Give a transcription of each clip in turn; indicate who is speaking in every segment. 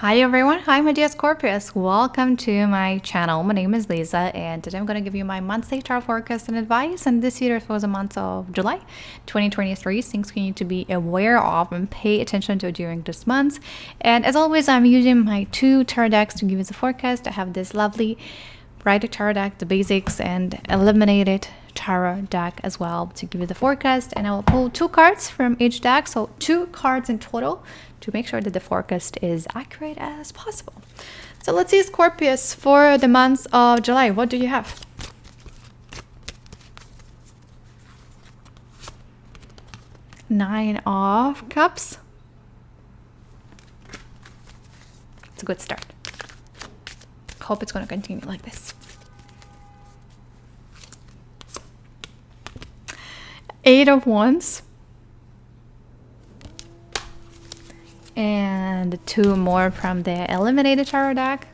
Speaker 1: Hi everyone, hi my dear Scorpios. Welcome to my channel. My name is Liza and today I'm going to give you my monthly tarot forecast and advice. And this year for the month of July 2023, things you need to be aware of and pay attention to during this month. And as always, I'm using my two tarot decks to give you the forecast. I have this lovely Rider Tarot deck, the basics, and Eliminated Tarot deck as well to give you the forecast. And I will pull two cards from each deck, so two cards in total to make sure that the forecast is accurate as possible. So let's see, Scorpius, for the month of July. What do you have? Nine of Cups. It's a good start. Hope it's going to continue like this. Eight of Wands. And two more from the Eliminated Tarot deck.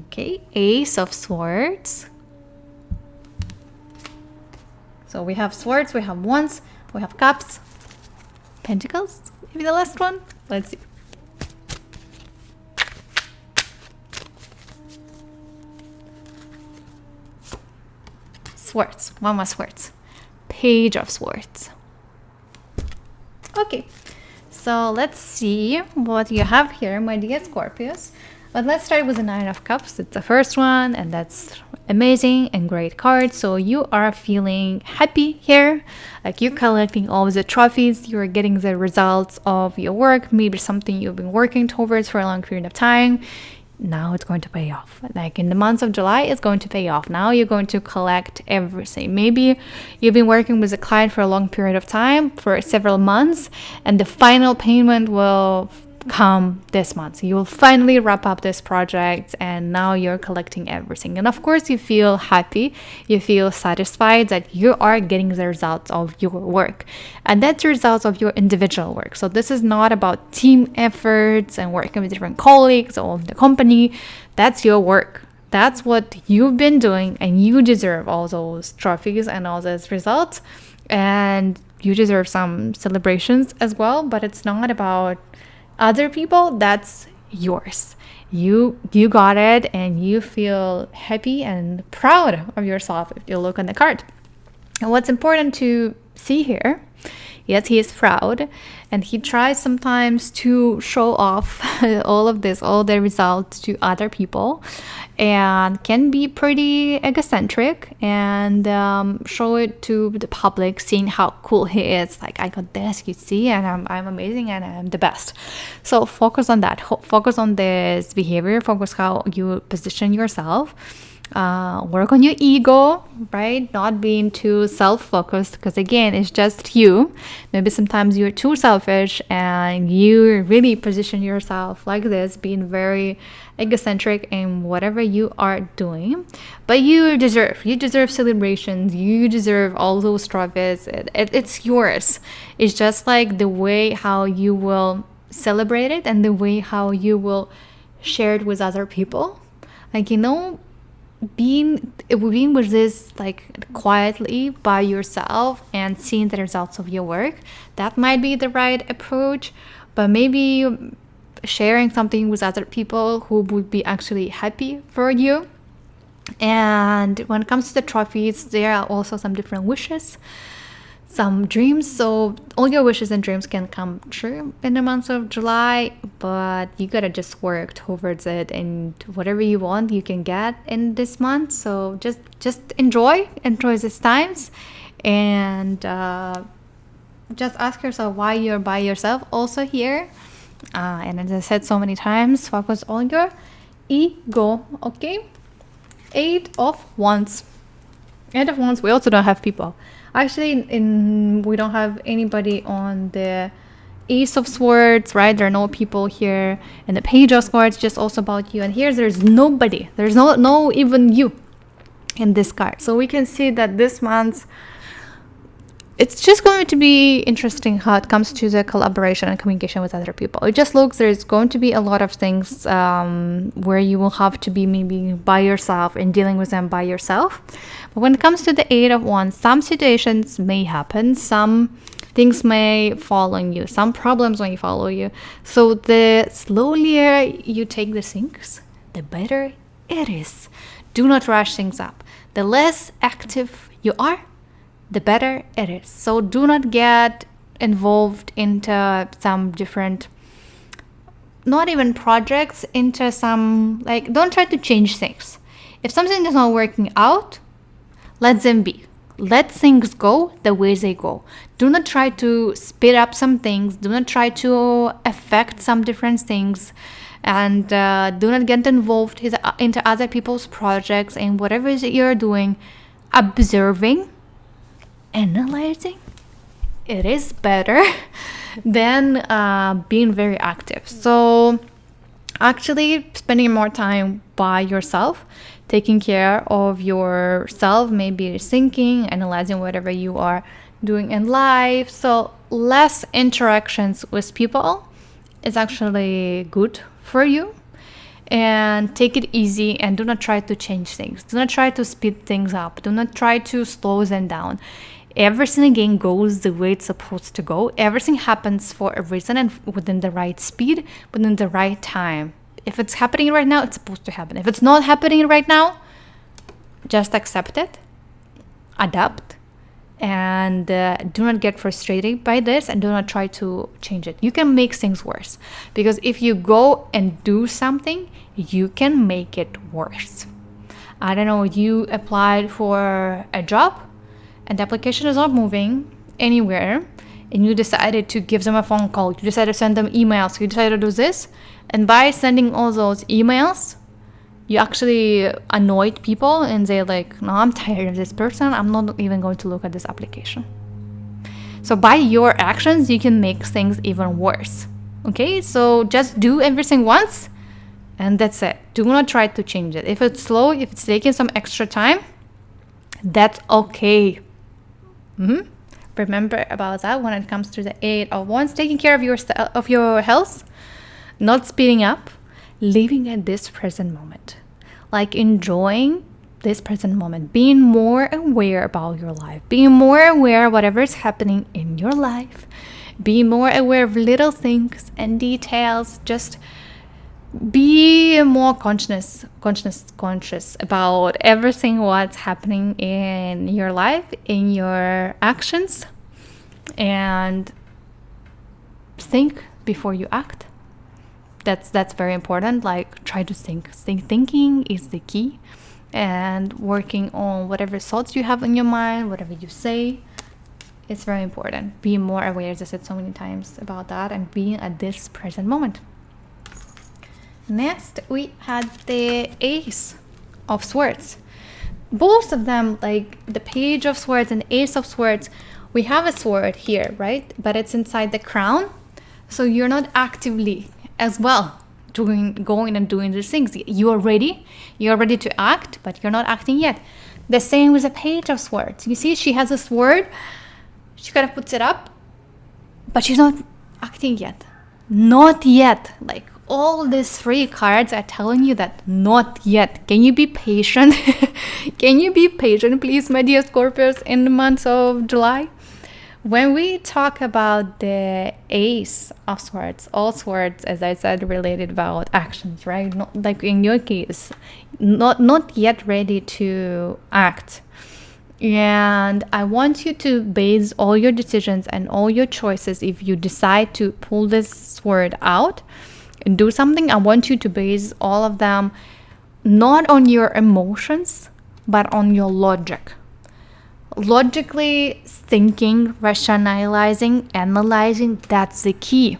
Speaker 1: Okay, Ace of Swords. So we have swords, we have wands, we have cups, pentacles, maybe the last one. Let's see. Swords, one more swords. Page of Swords. Okay, so let's see what you have here, my dear Scorpios. But let's start with the Nine of Cups. It's the first one, and that's amazing and great card. So you are feeling happy here, like you're collecting all the trophies, you're getting the results of your work, maybe something you've been working towards for a long period of time. Now it's going to pay off. Like in the month of July, it's going to pay off. Now you're going to collect everything. Maybe you've been working with a client for a long period of time, for several months, and the final payment will come this month. You will finally wrap up this project and now you're collecting everything. And of course you feel happy, you feel satisfied that you are getting the results of your work. And that's the results of your individual work. So this is not about team efforts and working with different colleagues or the company. That's your work. That's what you've been doing, and you deserve all those trophies and all those results. And you deserve some celebrations as well, but it's not about other people. That's yours. You got it, and you feel happy and proud of yourself if you look on the card. And what's important to see here, yes, he is proud, and he tries sometimes to show off all the results to other people, and can be pretty egocentric and show it to the public, seeing how cool he is. Like, I got this, you see, and I'm amazing and I'm the best. So focus on that. Focus on this behavior. Focus how you position yourself. Work on your ego, right? Not being too self-focused, because again, it's just you. Maybe sometimes you're too selfish and you really position yourself like this, being very egocentric in whatever you are doing. But you deserve celebrations. You deserve all those trophies. It's yours. It's just like the way how you will celebrate it and the way how you will share it with other people. Like, being with this, like, quietly by yourself and seeing the results of your work, that might be the right approach. But maybe sharing something with other people who would be actually happy for you. And when it comes to the trophies, there are also some different wishes, some dreams. So all your wishes and dreams can come true in the month of July, but you gotta just work towards it, and whatever you want you can get in this month. So just enjoy these times, and just ask yourself why you're by yourself also here. And as I said so many times, focus on your ego. Okay. Eight of Wands. Eight of Wands. We also don't have people. Actually, we don't have anybody on the Ace of Swords, right? There are no people here. And the Page of Swords, just also about you. And here, there's nobody. There's no even you in this card. So we can see that this month, it's just going to be interesting how it comes to the collaboration and communication with other people. It just looks there's going to be a lot of things where you will have to be maybe by yourself and dealing with them by yourself. But when it comes to the Eight of Wands, some situations may happen, some things may fall on you, some problems may follow you. So the slower you take the things, the better it is. Do not rush things up. The less active you are, the better it is. So do not get involved into some different, not even projects, into some, like, don't try to change things. If something is not working out, let them be. Let things go the way they go. Do not try to speed up some things. Do not try to affect some different things. And do not get involved into other people's projects and whatever it is that you're doing. Observing, analyzing, it is better than being very active. So actually spending more time by yourself, taking care of yourself, maybe thinking, analyzing whatever you are doing in life. So less interactions with people is actually good for you. And take it easy and do not try to change things. Do not try to speed things up. Do not try to slow them down. Everything again goes the way it's supposed to go. Everything happens for a reason and within the right speed, within the right time. If it's happening right now, it's supposed to happen. If it's not happening right now, just accept it, adapt, and do not get frustrated by this and do not try to change it. You can make things worse, because if you go and do something, you can make it worse. I don't know, you applied for a job and the application is not moving anywhere, and you decided to give them a phone call, you decided to send them emails, you decided to do this, and by sending all those emails, you actually annoyed people and they're like, no, I'm tired of this person, I'm not even going to look at this application. So by your actions, you can make things even worse. Okay, so just do everything once and that's it. Do not try to change it. If it's slow, if it's taking some extra time, that's okay. Remember about that when it comes to the Eight of Wands. Taking care of your health, not speeding up, living at this present moment, like enjoying this present moment, being more aware about your life, being more aware of whatever is happening in your life, being more aware of little things and details. Just be more conscious about everything what's happening in your life, in your actions, and think before you act. That's very important. Like, try to think. Thinking is the key, and working on whatever thoughts you have in your mind, whatever you say, it's very important. Being more aware, as I said so many times about that, and being at this present moment. Next, we had the Ace of Swords. Both of them, like the Page of Swords and Ace of Swords, we have a sword here, right? But it's inside the crown, so you're not actively as well going and doing these things. You're ready to act, but you're not acting yet. The same with the Page of Swords. You see, she has a sword, she kind of puts it up, but she's not acting yet. Not yet. Like, all these three cards are telling you that not yet. Can you be patient? Can you be patient, please, my dear Scorpios, in the month of July? When we talk about the Ace of Swords, all swords, as I said, related about actions, right? Not, like in your case, not yet ready to act. And I want you to base all your decisions and all your choices, if you decide to pull this sword out and do something, I want you to base all of them not on your emotions, but on your logic. Logically thinking, rationalizing, analyzing, that's the key.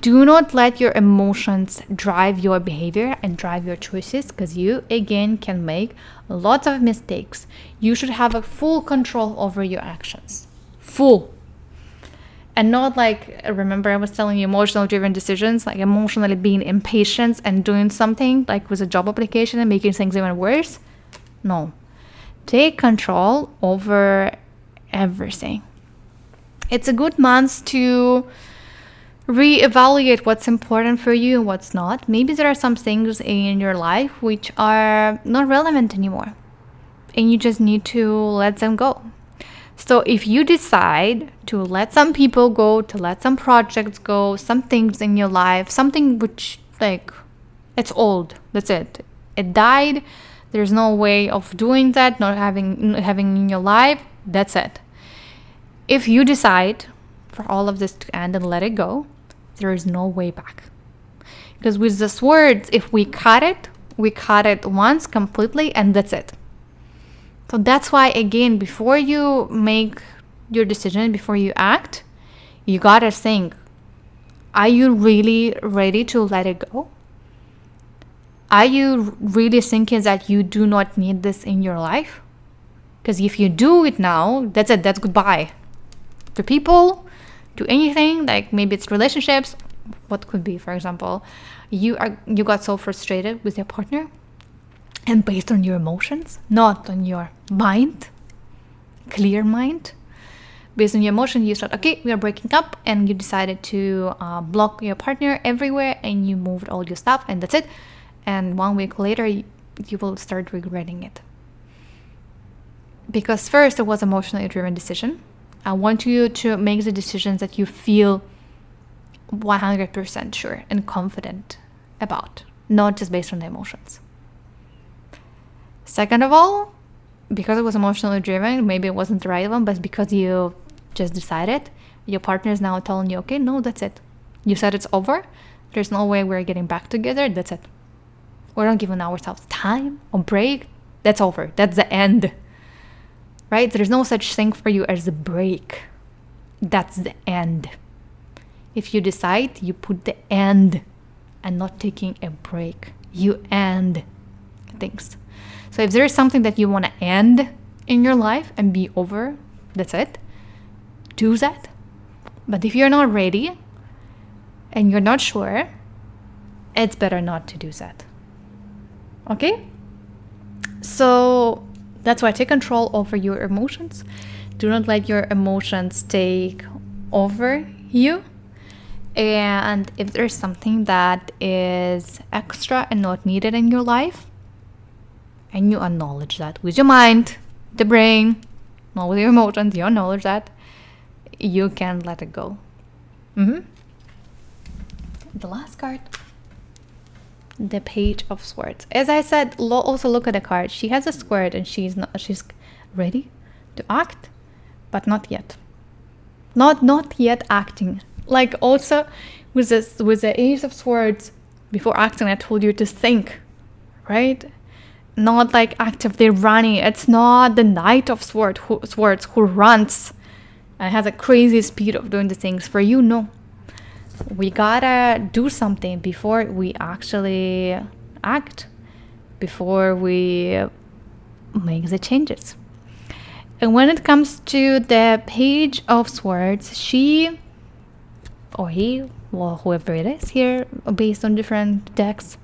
Speaker 1: Do not let your emotions drive your behavior and drive your choices, because you, again, can make lots of mistakes. You should have a full control over your actions. Full. And not like, remember I was telling you, emotional driven decisions, like emotionally being impatient and doing something like with a job application and making things even worse. No. Take control over everything. It's a good month to reevaluate what's important for you and what's not. Maybe there are some things in your life which are not relevant anymore, and you just need to let them go. So if you decide to let some people go, to let some projects go, some things in your life, something which, like, it's old, that's it. It died. There's no way of doing that, not having in your life, that's it. If you decide for all of this to end and let it go, there is no way back. Because with the swords, if we cut it once completely, and that's it. So that's why, again, before you make your decision, before you act, you gotta think, are you really ready to let it go? Are you really thinking that you do not need this in your life? Because if you do it now, that's it, that's goodbye. To people, to anything, like maybe it's relationships, what could be, for example, you got so frustrated with your partner, and based on your emotions, not on your mind, clear mind, based on your emotion, you said, okay, we are breaking up, and you decided to block your partner everywhere, and you moved all your stuff, and that's it. And 1 week later, you will start regretting it. Because first, it was emotionally driven decision. I want you to make the decisions that you feel 100% sure and confident about, not just based on the emotions. Second of all, because it was emotionally driven, maybe it wasn't the right one, but because you just decided, your partner is now telling you, okay, no, that's it. You said it's over. There's no way we're getting back together. That's it. We're not giving ourselves time or break. That's over. That's the end. Right? There's no such thing for you as a break. That's the end. If you decide, you put the end and not taking a break. You end things. So if there is something that you want to end in your life and be over, that's it. Do that. But if you're not ready and you're not sure, it's better not to do that. Okay? So that's why take control over your emotions. Do not let your emotions take over you. And if there's something that is extra and not needed in your life, and you acknowledge that with your mind, the brain, not with your emotions, you acknowledge that, you can let it go. The last card, the Page of Swords. As I said, also look at the card. She has a sword and she's ready to act, but not yet. Not yet acting. Like also with the Ace of Swords, before acting, I told you to think, right? Not like actively running. It's not the Knight of Swords who runs and has a crazy speed of doing the things. For you, no. We gotta do something before we actually act, before we make the changes. And when it comes to the Page of Swords, she or he, well, whoever it is here, based on different decks,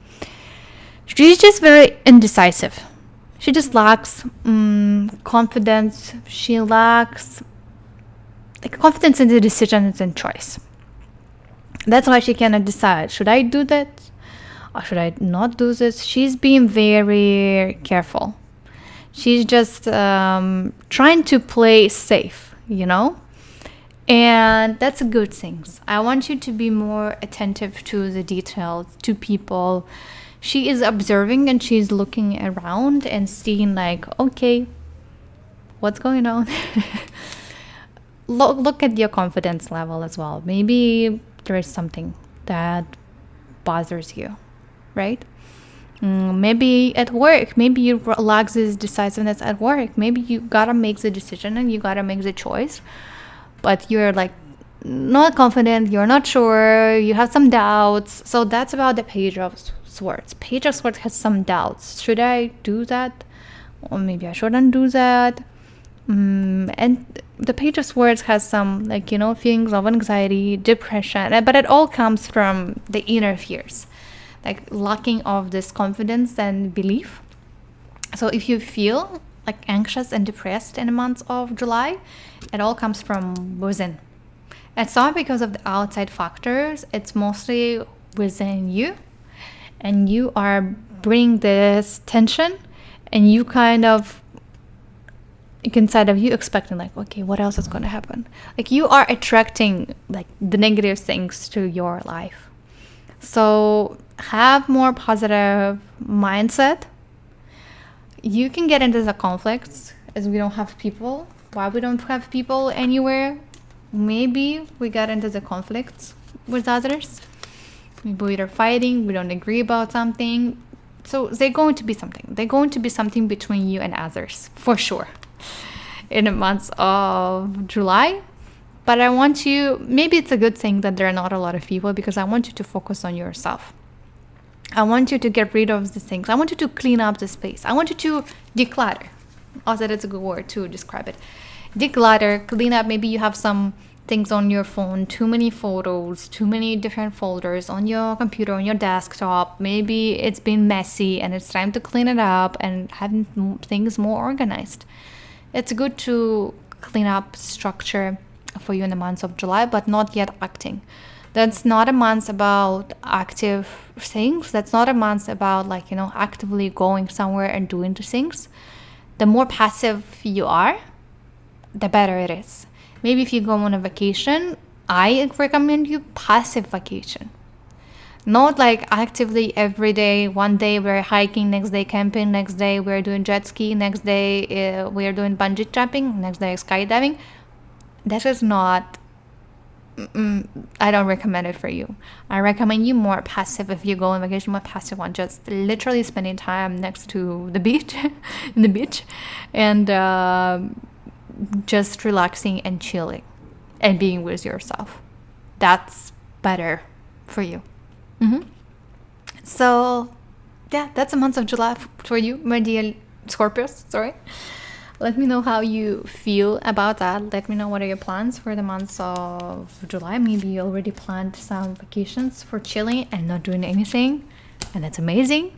Speaker 1: she's just very indecisive. She just lacks confidence. She lacks confidence in the decisions and choice. That's why she cannot decide, should I do that or should I not do this? She's being very careful. She's just trying to play safe, and that's a good thing. I want you to be more attentive to the details, to people. She is observing and she's looking around and seeing okay, what's going on? Look at your confidence level as well. Maybe there is something that bothers you, right? Maybe at work, maybe you lack this decisiveness at work. Maybe you gotta make the decision and you gotta make the choice, but you're not confident, you're not sure, you have some doubts. So that's about the Page of Swords. Page of Swords has some doubts. Should I do that? Or maybe I shouldn't do that. And the Page of Swords has some feelings of anxiety, depression, but it all comes from the inner fears, lacking of this confidence and belief. So if you feel anxious and depressed in the month of July, it all comes from within. It's not because of the outside factors, it's mostly within you. And you are bringing this tension, and you kind of, inside of you expecting like, okay, what else is going to happen? Like you are attracting like the negative things to your life. So have more positive mindset. You can get into the conflicts as we don't have people. Why we don't have people anywhere? Maybe we got into the conflicts with others. Maybe we're fighting, we don't agree about something. So they're going to be something. They're going to be something between you and others, for sure, in the months of July. But I want you, maybe it's a good thing that there are not a lot of people, because I want you to focus on yourself. I want you to get rid of these things. I want you to clean up the space. I want you to declutter. Also, that's a good word to describe it. Declutter, clean up. Maybe you have some things on your phone, too many photos, too many different folders on your computer, on your desktop. Maybe it's been messy and it's time to clean it up and have things more organized. It's good to clean up structure for you in the months of July, but not yet acting. That's not a month about active things. That's not a month about like, actively going somewhere and doing the things. The more passive you are, the better it is. Maybe if you go on a vacation, I recommend you passive vacation. Not like actively every day. One day we're hiking, next day camping, next day we're doing jet ski, next day we're doing bungee jumping, next day skydiving. That is not, I don't recommend it for you. I recommend you more passive. If you go on vacation, more passive one, just literally spending time next to the beach, in the beach, and just relaxing and chilling and being with yourself. That's better for you. So yeah, that's a month of July for you, my dear Scorpios. Sorry. Let me know how you feel about that. Let me know what are your plans for the months of July. Maybe you already planned some vacations for chilling and not doing anything, and that's amazing.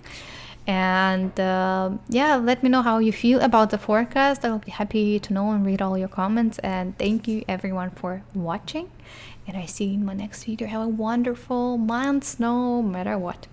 Speaker 1: And let me know how you feel about the forecast. I'll be happy to know and read all your comments. And thank you everyone for watching. And I see you in my next video. Have a wonderful month, no matter what.